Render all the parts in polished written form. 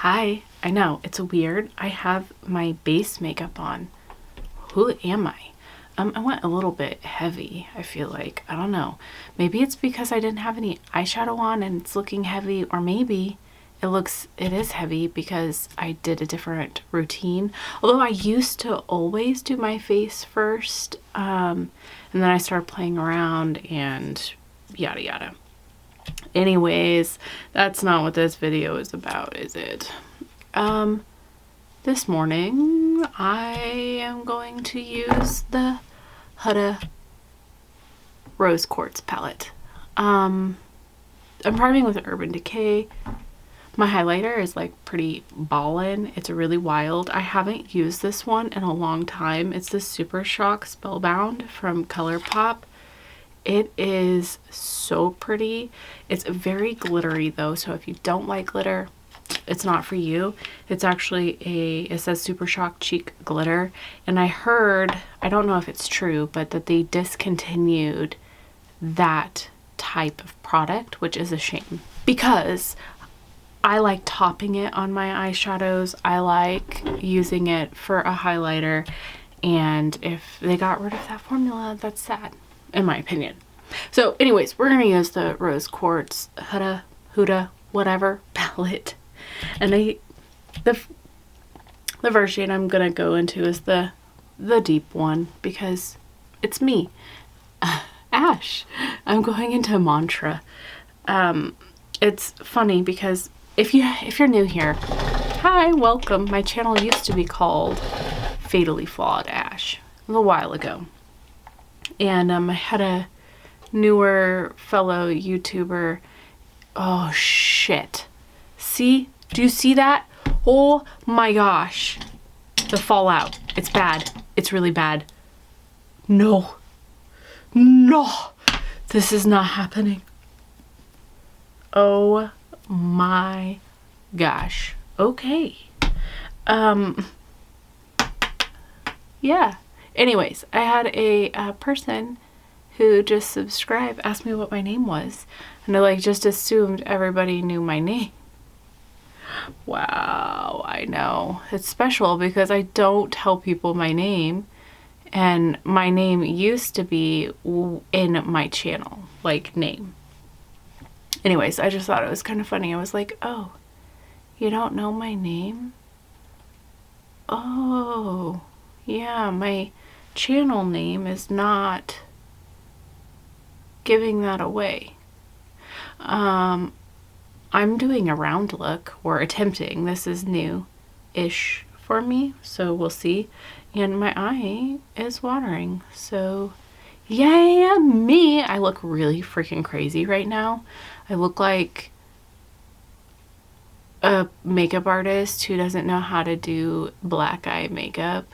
Hi, I know, it's weird. I have my base makeup on. Who am I? I went a little bit heavy, I feel like. I don't know. Maybe it's because I didn't have any eyeshadow on and it's looking heavy, or maybe it is heavy because I did a different routine. Although I used to always do my face first, and then I started playing around and yada yada. Anyways, that's not what this video is about, is it? This morning I am going to use the Huda Rose Quartz palette. I'm priming with Urban Decay. My highlighter is like pretty ballin'. It's really wild. I haven't used this one in a long time. It's the Super Shock Spellbound from ColourPop. It is so pretty. It's very glittery though, so if you don't like glitter, it's not for you. It's actually it says Super Shock Cheek Glitter, and I heard, I don't know if it's true, but that they discontinued that type of product, which is a shame because I like topping it on my eyeshadows. I like using it for a highlighter, and if they got rid of that formula, that's sad, in my opinion. So anyways, we're gonna use the Rose Quartz Huda whatever palette, and the version I'm gonna go into is the deep one because it's me, Ash. I'm going into mantra. It's funny because if you're new here, hi, welcome. My channel used to be called Fatally Flawed Ash a little while ago, and I had a newer fellow YouTuber. Oh shit, see, do you see that? Oh my gosh, the fallout, it's bad, it's really bad. No, this is not happening. Oh my gosh. Okay. Yeah, anyways, I had a person who just subscribed asked me what my name was, and I like just assumed everybody knew my name. Wow, I know it's special because I don't tell people my name, and my name used to be in my channel, like name. Anyways, I just thought it was kind of funny. I was like, oh, you don't know my name? Oh yeah, my channel name is not giving that away. I'm doing a round look, or attempting. This is new-ish for me, so we'll see. And my eye is watering, so yeah, me. I look really freaking crazy right now. I look like a makeup artist who doesn't know how to do black eye makeup.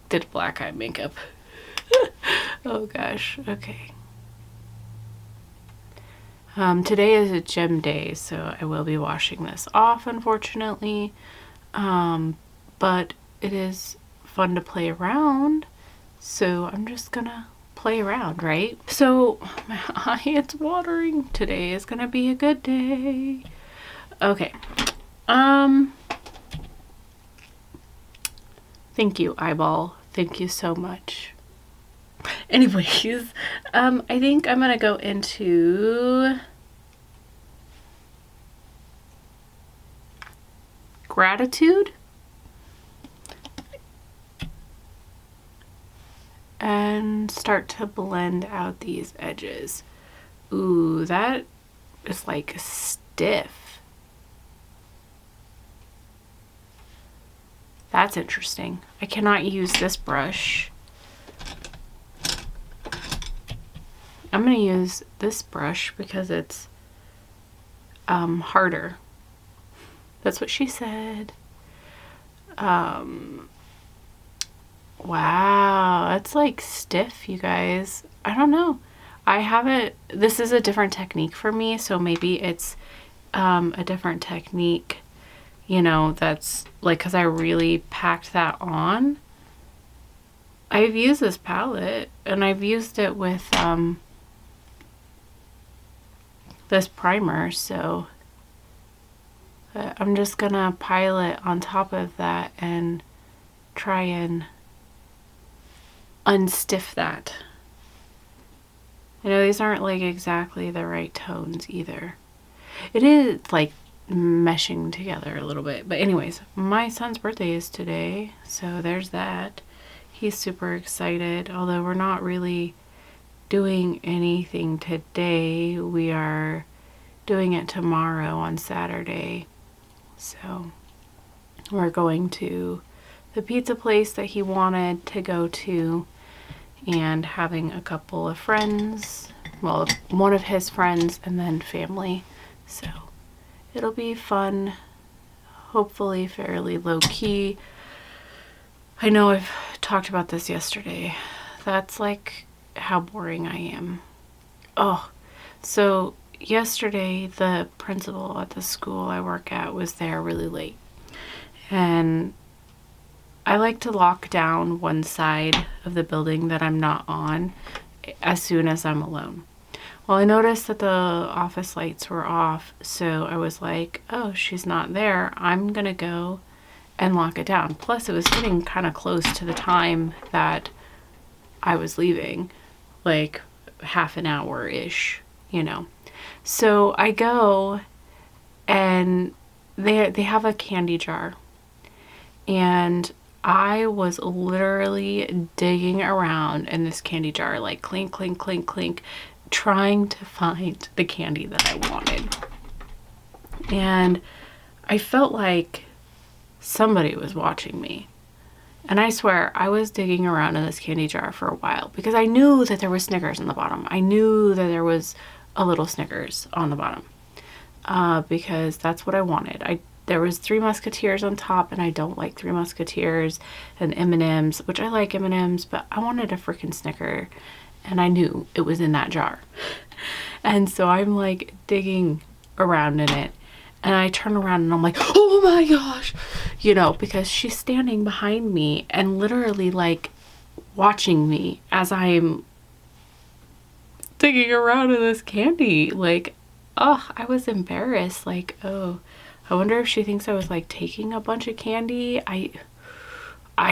Did black eye makeup. Oh gosh, okay. Today is a gem day, so I will be washing this off, unfortunately. But it is fun to play around, so I'm just gonna play around, right? So my eye, it's watering. Today is gonna be a good day. Okay. Thank you, eyeball. Thank you so much. Anyways, I think I'm gonna go into gratitude and start to blend out these edges. Ooh, that is like stiff. That's interesting. I cannot use this brush. I'm gonna use this brush because it's harder. That's what she said. Wow, that's like stiff, you guys. I don't know. I haven't, this is a different technique for me, so maybe it's a different technique, you know, that's like, because I really packed that on. I've used this palette, and I've used it with this primer, so But I'm just gonna pile it on top of that and try and unstiff that. I know these aren't like exactly the right tones either. It is like meshing together a little bit. But anyways, my son's birthday is today, so there's that. He's super excited, although we're not really doing anything today. We are doing it tomorrow on Saturday. So we're going to the pizza place that he wanted to go to and having a couple of friends, well, one of his friends and then family. So it'll be fun, hopefully fairly low key. I know I've talked about this yesterday. That's like how boring I am. Oh, so yesterday the principal at the school I work at was there really late. And I like to lock down one side of the building that I'm not on as soon as I'm alone. Well, I noticed that the office lights were off, so I was like, oh, she's not there. I'm gonna go and lock it down. Plus, it was getting kind of close to the time that I was leaving, like half an hour-ish, you know. So I go and they have a candy jar, and I was literally digging around in this candy jar, like clink, clink, clink, clink, trying to find the candy that I wanted. And I felt like somebody was watching me. And I swear, I was digging around in this candy jar for a while because I knew that there was Snickers on the bottom. I knew that there was a little Snickers on the bottom because that's what I wanted. There was Three Musketeers on top, and I don't like Three Musketeers, and M&Ms, which I like M&Ms, but I wanted a freaking Snicker, and I knew it was in that jar. And so I'm like digging around in it, and I turn around and I'm like, oh my gosh, you know, because she's standing behind me and literally like watching me as I'm digging around in this candy. Like, oh, I was embarrassed. Like, oh, I wonder if she thinks I was like taking a bunch of candy. I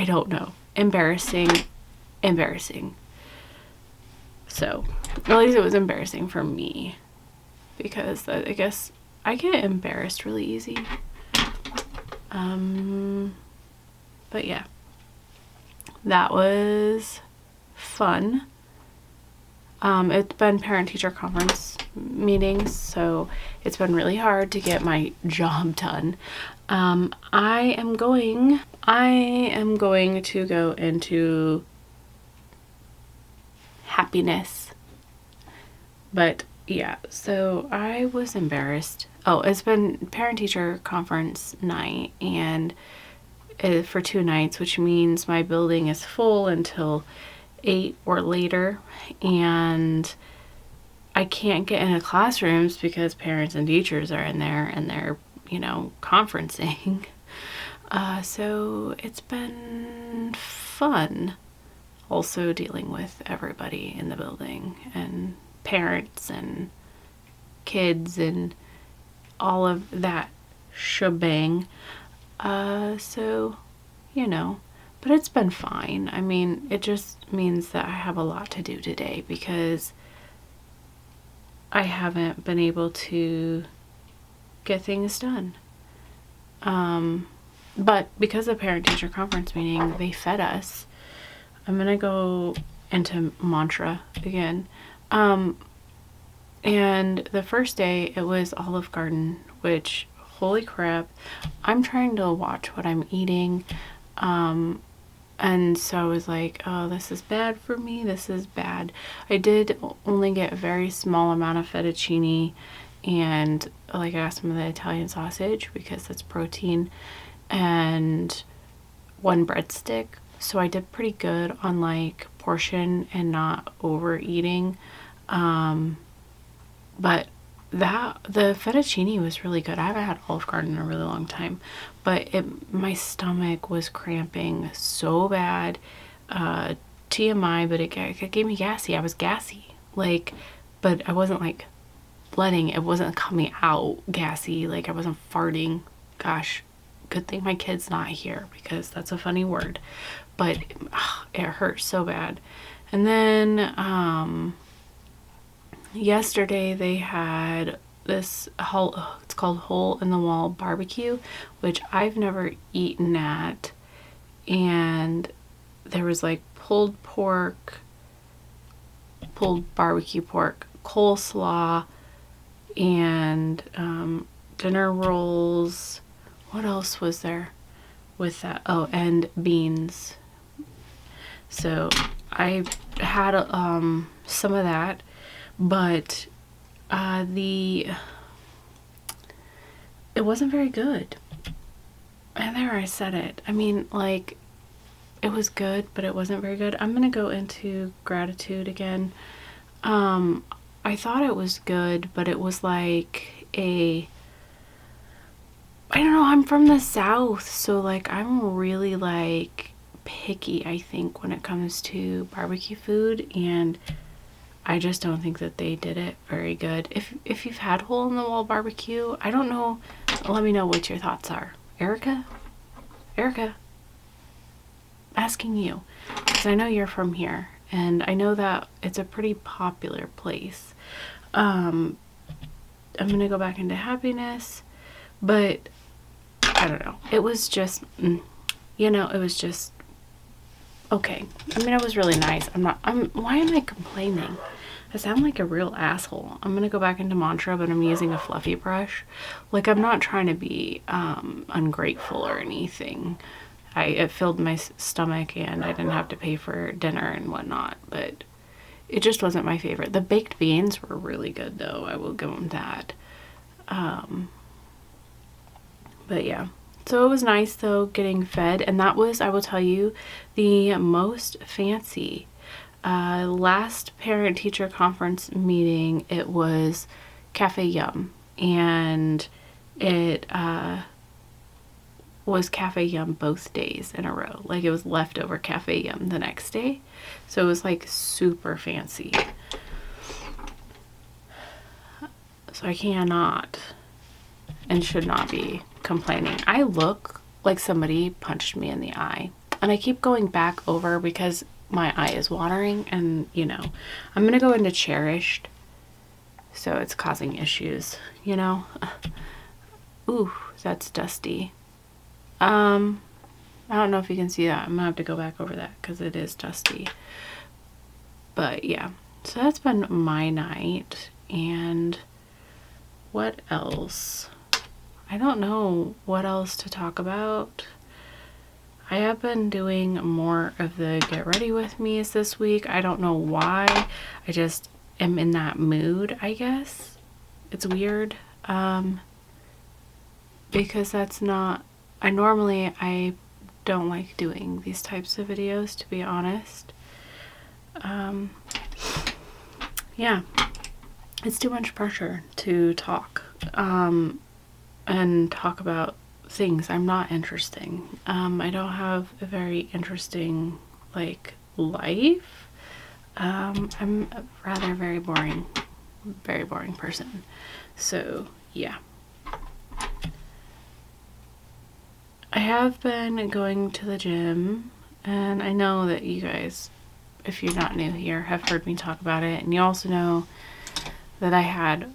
don't know. Embarrassing. So, at least it was embarrassing for me because I guess I get embarrassed really easy. But yeah, that was fun. It's been parent-teacher conference meetings, so it's been really hard to get my job done. I am going to go into happiness. But yeah, so I was embarrassed. Oh, it's been parent-teacher conference night and for 2 nights, which means my building is full until 8 or later, and I can't get into classrooms because parents and teachers are in there and they're, you know, conferencing. So it's been fun also dealing with everybody in the building and parents and kids and all of that shebang. So, you know, but it's been fine. I mean, it just means that I have a lot to do today because I haven't been able to get things done. But because of parent-teacher conference meeting, they fed us. I'm gonna go into mantra again. And the first day it was Olive Garden, which, holy crap, I'm trying to watch what I'm eating. And so I was like, oh, this is bad for me. This is bad. I did only get a very small amount of fettuccine and like I got some of the Italian sausage because that's protein and 1 breadstick. So I did pretty good on like portion and not overeating. But the fettuccine was really good. I haven't had Olive Garden in a really long time, but my stomach was cramping so bad. TMI, but it gave me gassy. I was gassy, like, but I wasn't like blooding. It wasn't coming out gassy, like I wasn't farting. Gosh, good thing my kid's not here because that's a funny word. But it hurt so bad. And then yesterday they had this it's called Hole in the Wall barbecue, which I've never eaten at. And there was like pulled barbecue pork, coleslaw, and dinner rolls. What else was there with that? Oh, and beans. So I had some of that, but it wasn't very good. And there, I said it. I mean, like, it was good, but it wasn't very good. I'm gonna go into gratitude again. I thought it was good, but it was like I don't know, I'm from the South, so like I'm really like picky, I think, when it comes to barbecue food, and I just don't think that they did it very good. If you've had Hole in the Wall barbecue, I don't know, let me know what your thoughts are. Erica, asking you, because I know you're from here, and I know that it's a pretty popular place. I'm gonna go back into happiness, but I don't know. It was just, it was just okay. I mean, it was really nice. Why am I complaining? I sound like a real asshole. I'm gonna go back into mantra, but I'm using a fluffy brush. Like, I'm not trying to be ungrateful or anything. It filled my stomach and I didn't have to pay for dinner and whatnot, but it just wasn't my favorite. The baked beans were really good though. I will give them that. But yeah. So it was nice though getting fed, and that was, I will tell you, the most fancy. Last parent teacher conference meeting, it was Cafe Yum, and it was Cafe Yum both days in a row. Like, it was leftover Cafe Yum the next day. So it was like super fancy. So I cannot and should not be complaining. I look like somebody punched me in the eye. And I keep going back over because my eye is watering, and I'm gonna go into cherished. So it's causing issues, Ooh, that's dusty. I don't know if you can see that. I'm gonna have to go back over that because it is dusty. But yeah, so that's been my night. And what else? I don't know what else to talk about. I have been doing more of the get ready with me's this week. I don't know why. I just am in that mood, I guess. It's weird. Because that's not, I don't like doing these types of videos, to be honest. Yeah, it's too much pressure to talk, and talk about things I'm not interesting. I don't have a very interesting, like, life. I'm a rather very boring person. So, yeah. I have been going to the gym, and I know that you guys, if you're not new here, have heard me talk about it, and you also know that I had,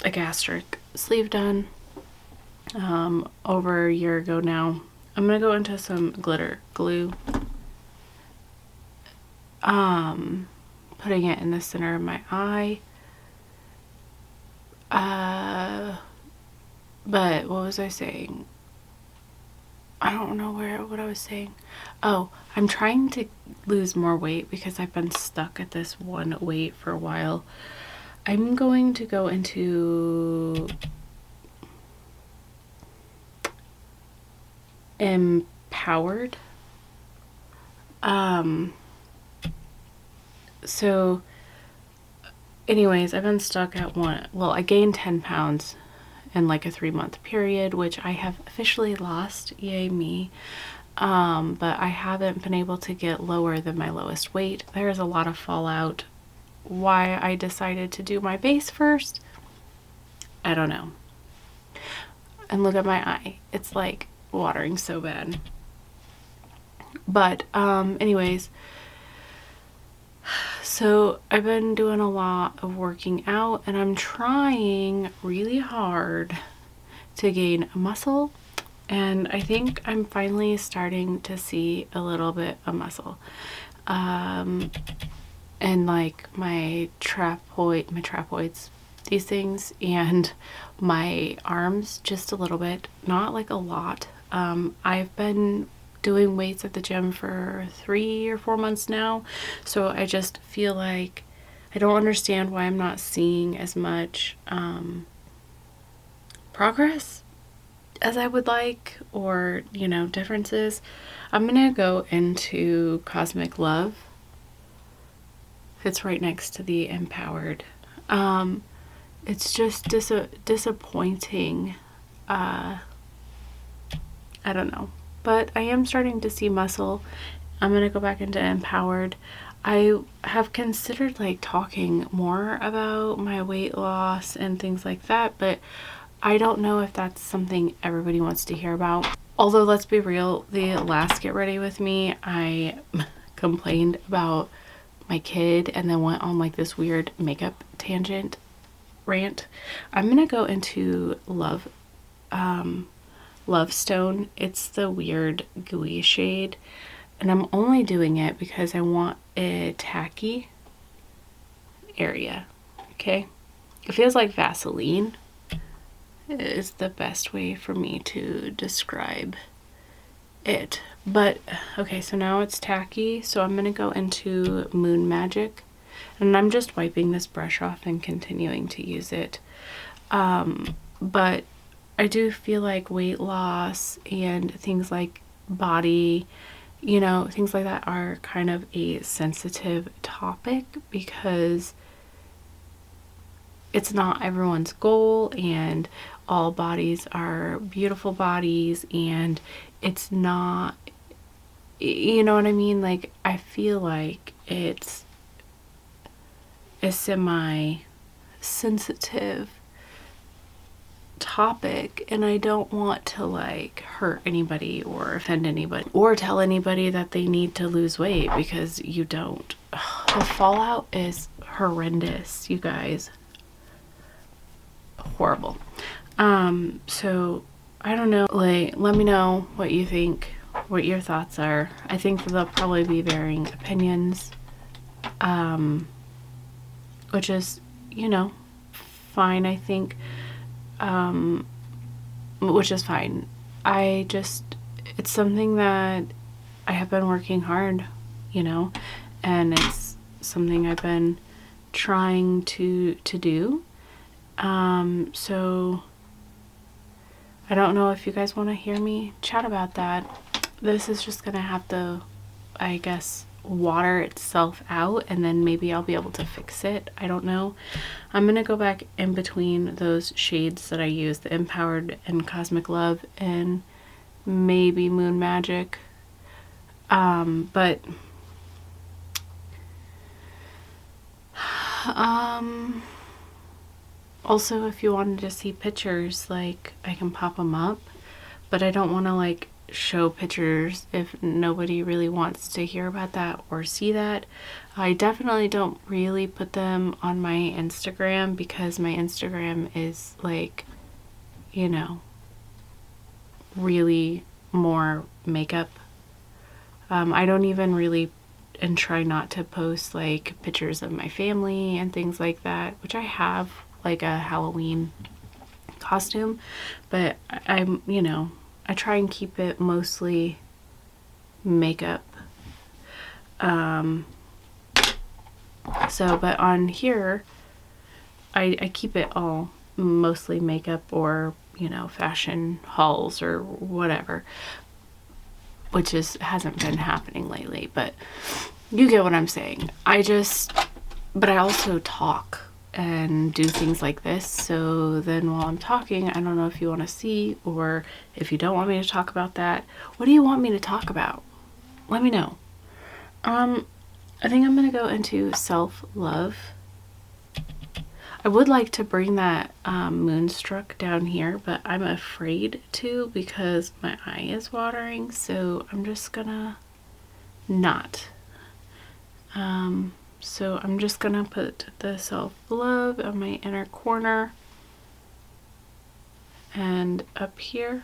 a gastric sleeve done over a year ago now. I'm gonna go into some glitter glue, putting it in the center of my eye. But what was I saying? I don't know what I was saying. Oh, I'm trying to lose more weight because I've been stuck at this one weight for a while. I'm going to go into empowered. So anyways, I've been stuck at I gained 10 pounds in like a 3-month period, which I have officially lost, yay me. But I haven't been able to get lower than my lowest weight. There is a lot of fallout why I decided to do my base first. I don't know. And look at my eye. It's like watering so bad. But anyways, so I've been doing a lot of working out, and I'm trying really hard to gain muscle, and I think I'm finally starting to see a little bit of muscle. And like my trapezoids, these things, and my arms just a little bit, not like a lot. I've been doing weights at the gym for 3 or 4 months now, so I just feel like I don't understand why I'm not seeing as much progress as I would like, or you know, differences. I'm gonna go into Cosmic Love. It's right next to the Empowered. It's just disappointing. I don't know, but I am starting to see muscle. I'm gonna go back into Empowered. I have considered like talking more about my weight loss and things like that, but I don't know if that's something everybody wants to hear about. Although, let's be real, the last Get Ready With Me, I complained about my kid and then went on like this weird makeup tangent rant. I'm gonna go into Love Stone. It's the weird gooey shade, and I'm only doing it because I want a tacky area. Okay, it feels like Vaseline is the best way for me to describe it. But okay, so now it's tacky, so I'm gonna go into Moon Magic, and I'm just wiping this brush off and continuing to use it. But I do feel like weight loss and things like body, you know, things like that are kind of a sensitive topic because it's not everyone's goal, and all bodies are beautiful bodies, and it's not, you know what I mean? Like, I feel like it's a semi-sensitive topic, and I don't want to like hurt anybody or offend anybody or tell anybody that they need to lose weight, because you don't. The fallout is horrendous, you guys. Horrible. So I don't know, like, let me know what you think, what your thoughts are. I think there'll probably be varying opinions, which is, you know, fine, I think, which is fine. It's something that I have been working hard, you know, and it's something I've been trying to do. So I don't know if you guys want to hear me chat about that. This is just gonna have to, I guess, water itself out, and then maybe I'll be able to fix it. I don't know. I'm gonna go back in between those shades that I used, the Empowered and Cosmic Love and maybe Moon Magic. But also, if you wanted to see pictures, like, I can pop them up, but I don't want to like show pictures if nobody really wants to hear about that or see that. I definitely don't really put them on my Instagram, because my Instagram is like, you know, really more makeup. I don't even really, and try not to post like pictures of my family and things like that, which I have like a Halloween costume, but I'm, you know, I try and keep it mostly makeup. So, but on here, I keep it all mostly makeup, or, you know, fashion hauls or whatever, which hasn't been happening lately, but you get what I'm saying. But I also talk and do things like this, so then while I'm talking, I don't know if you want to see, or if you don't want me to talk about that. What do you want me to talk about? Let me know. I think I'm gonna go into Self-Love. I would like to bring that Moonstruck down here, but I'm afraid to because my eye is watering, so I'm just gonna not. So I'm just gonna put the Self-Love on my inner corner and up here.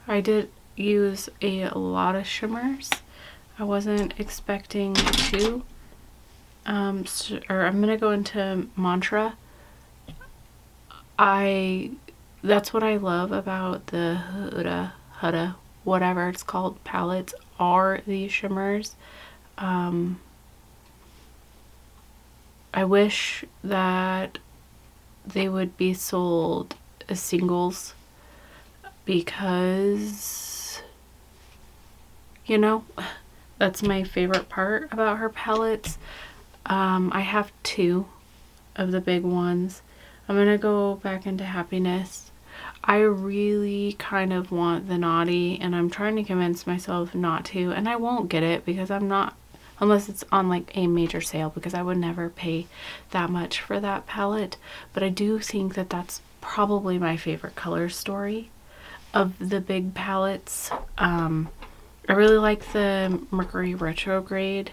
I did use a lot of shimmers. I wasn't expecting to. Or I'm gonna go into Mantra. That's what I love about the Huda, whatever it's called, palettes, are these shimmers. I wish that they would be sold as singles because, you know, that's my favorite part about her palettes. I have 2 of the big ones. I'm gonna go back into Happiness. I really kind of want the Naughty, and I'm trying to convince myself not to, and I won't get it because I'm not, unless it's on like a major sale, because I would never pay that much for that palette. But I do think that that's probably my favorite color story of the big palettes. I really like the Mercury Retrograde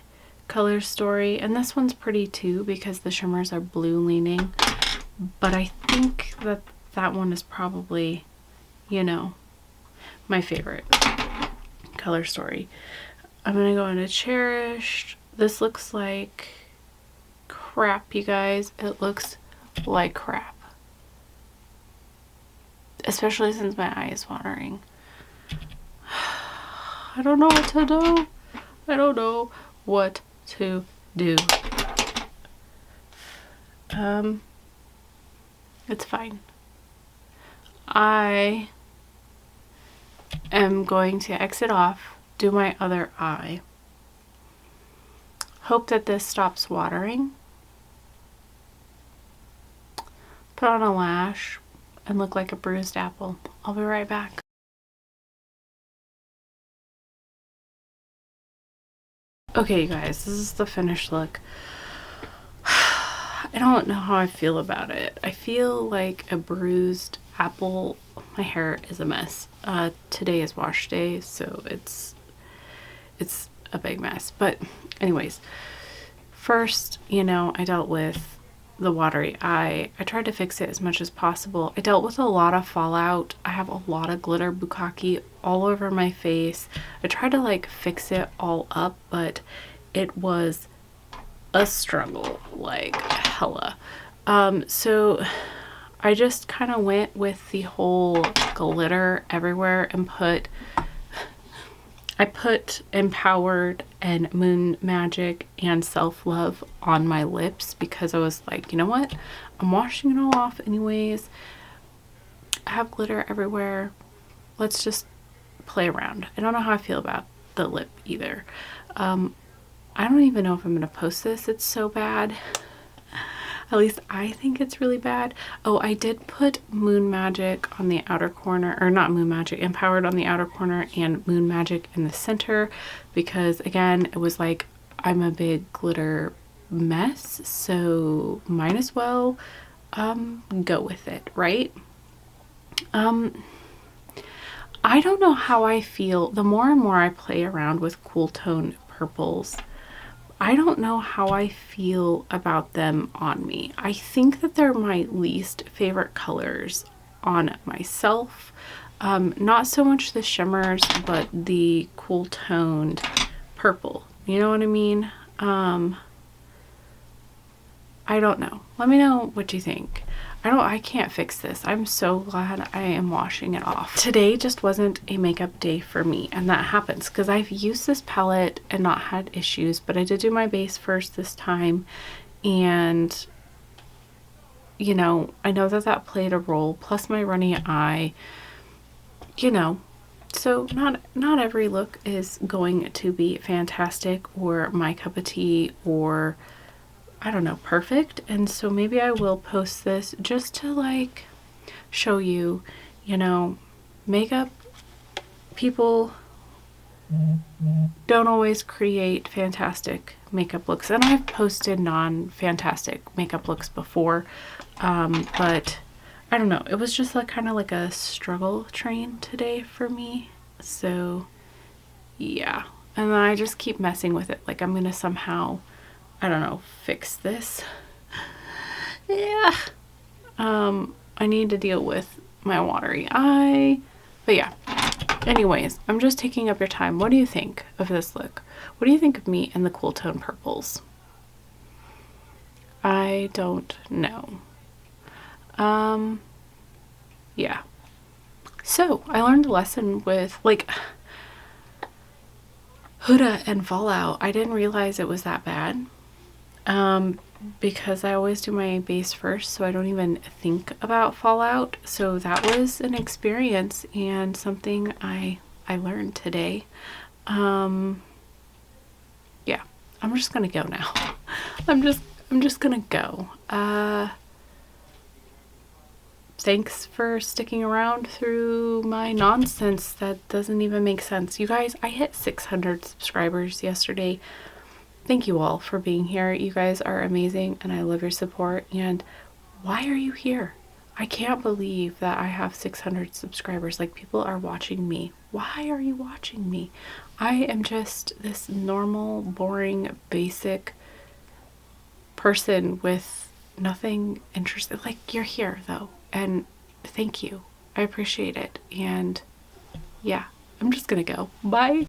color story, and this one's pretty too because the shimmers are blue leaning, but I think that that one is probably, you know, my favorite color story. I'm gonna go into Cherished. This looks like crap, you guys. It looks like crap, especially since my eye is watering. I don't know what to do. I don't know what to do. It's fine. I am going to exit off, do my other eye, hope that this stops watering, put on a lash, and look like a bruised apple. I'll be right back. Okay, you guys, this is the finished look. I don't know how I feel about it. I feel like a bruised apple. My hair is a mess. Today is wash day, so it's a big mess. But anyways, first, you know, I dealt with the watery eye. I tried to fix it as much as possible. I dealt with a lot of fallout. I have a lot of glitter bukkake all over my face. I tried to like fix it all up, but it was a struggle, like hella. So I just kind of went with the whole glitter everywhere and I put Empowered and Moon Magic and Self-Love on my lips because I was like, you know what? I'm washing it all off anyways. I have glitter everywhere. Let's just play around. I don't know how I feel about the lip either. I don't even know if I'm going to post this. It's so bad. At least I think it's really bad. Oh, I did put Moon Magic on the outer corner, or not Moon Magic, Empowered on the outer corner and Moon Magic in the center because, again, it was like, I'm a big glitter mess, so might as well go with it, right? I don't know how I feel. The more and more I play around with cool tone purples, I don't know how I feel about them on me. I think that they're my least favorite colors on myself. Not so much the shimmers, but the cool toned purple. You know what I mean? I don't know. Let me know what you think. I can't fix this. I'm so glad I am washing it off. Today just wasn't a makeup day for me, and that happens because I've used this palette and not had issues, but I did do my base first this time, and you know, I know that that played a role, plus my runny eye, you know, so not every look is going to be fantastic or my cup of tea or I don't know, perfect. And so maybe I will post this just to like show you, you know, makeup people don't always create fantastic makeup looks. And I've posted non-fantastic makeup looks before, but I don't know. It was just like kind of like a struggle train today for me. So yeah. And then I just keep messing with it. Like I'm gonna somehow, I don't know, fix this. Yeah. I need to deal with my watery eye. But yeah. Anyways, I'm just taking up your time. What do you think of this look? What do you think of me and the cool tone purples? I don't know. Yeah. So I learned a lesson with like Huda and Fallout. I didn't realize it was that bad. Because I always do my base first, so I don't even think about fallout. So that was an experience and something I learned today. Yeah, I'm just gonna go now. I'm just gonna go. Thanks for sticking around through my nonsense that doesn't even make sense. You guys, I hit 600 subscribers yesterday. Thank you all for being here. You guys are amazing and I love your support. And why are you here? I can't believe that I have 600 subscribers. Like, people are watching me. Why are you watching me? I am just this normal, boring, basic person with nothing interesting. Like, you're here though. And thank you. I appreciate it. And yeah, I'm just gonna go. Bye.